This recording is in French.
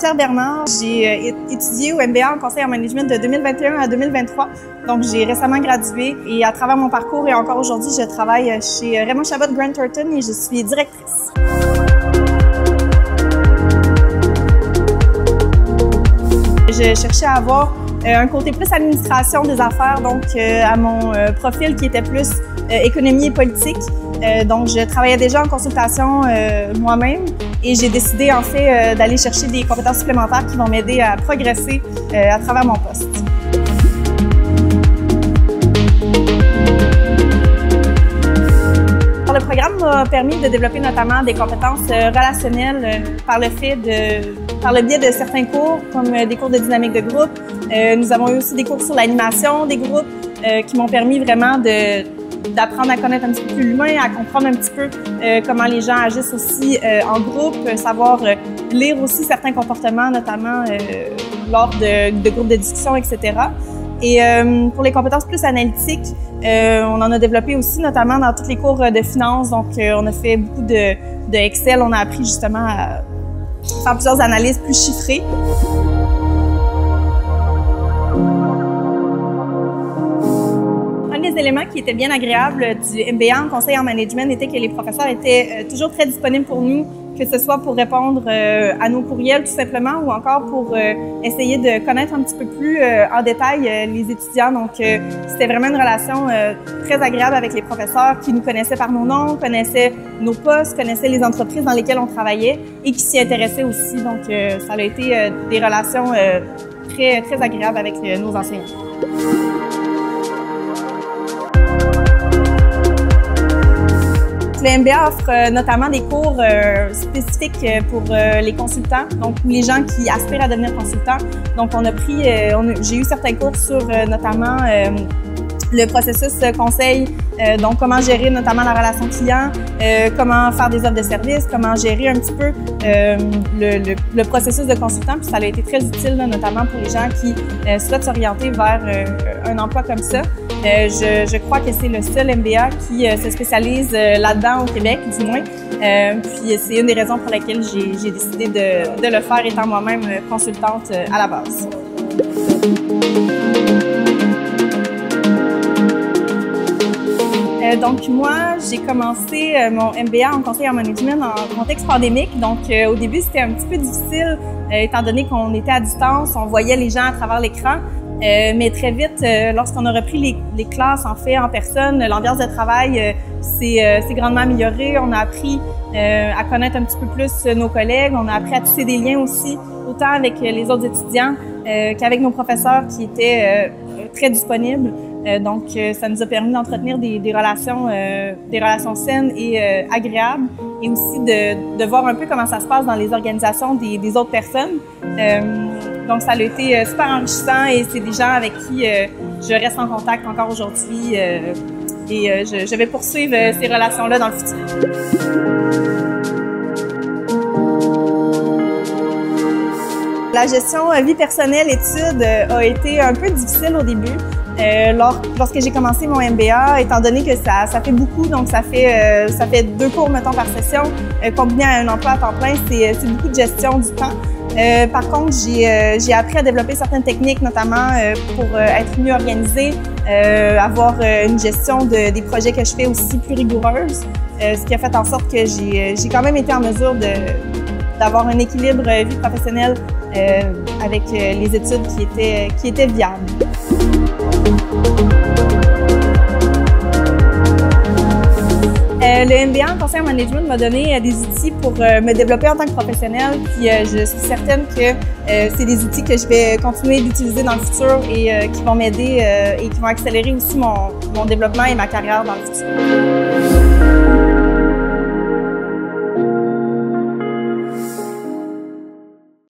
Anne-Pierre Bernard. J'ai étudié au MBA en conseil en management de 2021 à 2023. Donc, j'ai récemment gradué et à travers mon parcours et encore aujourd'hui, je travaille chez Raymond Chabot Grant Thornton et je suis directrice. Je cherchais à avoir un côté plus administration des affaires, donc à mon profil qui était plus économie et politique. Donc, je travaillais déjà en consultation moi-même et j'ai décidé en fait d'aller chercher des compétences supplémentaires qui vont m'aider à progresser à travers mon poste. Le programme m'a permis de développer notamment des compétences relationnelles par le biais de certains cours, comme des cours de dynamique de groupe. Nous avons eu aussi des cours sur l'animation des groupes qui m'ont permis vraiment d'apprendre à connaître un petit peu plus l'humain, à comprendre un petit peu comment les gens agissent aussi en groupe, savoir lire aussi certains comportements, notamment lors de groupes de discussion, etc. Et pour les compétences plus analytiques, on en a développé aussi, notamment dans tous les cours de finance. Donc, on a fait beaucoup de Excel. On a appris justement à faire plusieurs analyses plus chiffrées. Un des éléments qui était bien agréable du MBA en conseil en management était que les professeurs étaient toujours très disponibles pour nous, que ce soit pour répondre à nos courriels tout simplement ou encore pour essayer de connaître un petit peu plus en détail les étudiants. Donc, c'était vraiment une relation très agréable avec les professeurs qui nous connaissaient par nos noms, connaissaient nos postes, connaissaient les entreprises dans lesquelles on travaillait et qui s'y intéressaient aussi. Donc, ça a été des relations très, très agréables avec nos enseignants. Le MBA offre notamment des cours spécifiques pour les consultants, donc les gens qui aspirent à devenir consultants. Donc, j'ai eu certains cours sur notamment le processus conseil, donc comment gérer notamment la relation client, comment faire des offres de services, comment gérer un petit peu le processus de consultant. Puis ça a été très utile, là, notamment pour les gens qui souhaitent s'orienter vers un emploi comme ça. Je crois que c'est le seul MBA qui se spécialise là-dedans au Québec, du moins. Puis c'est une des raisons pour lesquelles j'ai décidé de le faire, étant moi-même consultante à la base. Donc moi, j'ai commencé mon MBA en conseil en management en contexte pandémique. Donc au début, c'était un petit peu difficile étant donné qu'on était à distance, on voyait les gens à travers l'écran. Mais très vite, lorsqu'on a repris les classes en fait en personne, l'ambiance de travail s'est grandement améliorée. On a appris à connaître un petit peu plus nos collègues. On a appris à tisser des liens aussi, autant avec les autres étudiants qu'avec nos professeurs qui étaient très disponibles. Donc, ça nous a permis d'entretenir des relations saines et agréables, et aussi de voir un peu comment ça se passe dans les organisations des autres personnes. Donc, ça a été super enrichissant et c'est des gens avec qui je reste en contact encore aujourd'hui et je vais poursuivre ces relations-là dans le futur. La gestion vie personnelle-études a été un peu difficile au début. Lorsque j'ai commencé mon MBA, étant donné que ça fait beaucoup, donc ça fait 2 cours mettons par session, combiné à un emploi à temps plein, c'est beaucoup de gestion du temps. Par contre, j'ai appris à développer certaines techniques, notamment pour être mieux organisée, avoir une gestion des projets que je fais aussi plus rigoureuse, ce qui a fait en sorte que j'ai quand même été en mesure d'avoir un équilibre vie professionnelle avec les études qui étaient viables. Le MBA en conseil en management m'a donné des outils pour me développer en tant que professionnelle, puis je suis certaine que c'est des outils que je vais continuer d'utiliser dans le futur et qui vont m'aider et qui vont accélérer aussi mon développement et ma carrière dans le futur.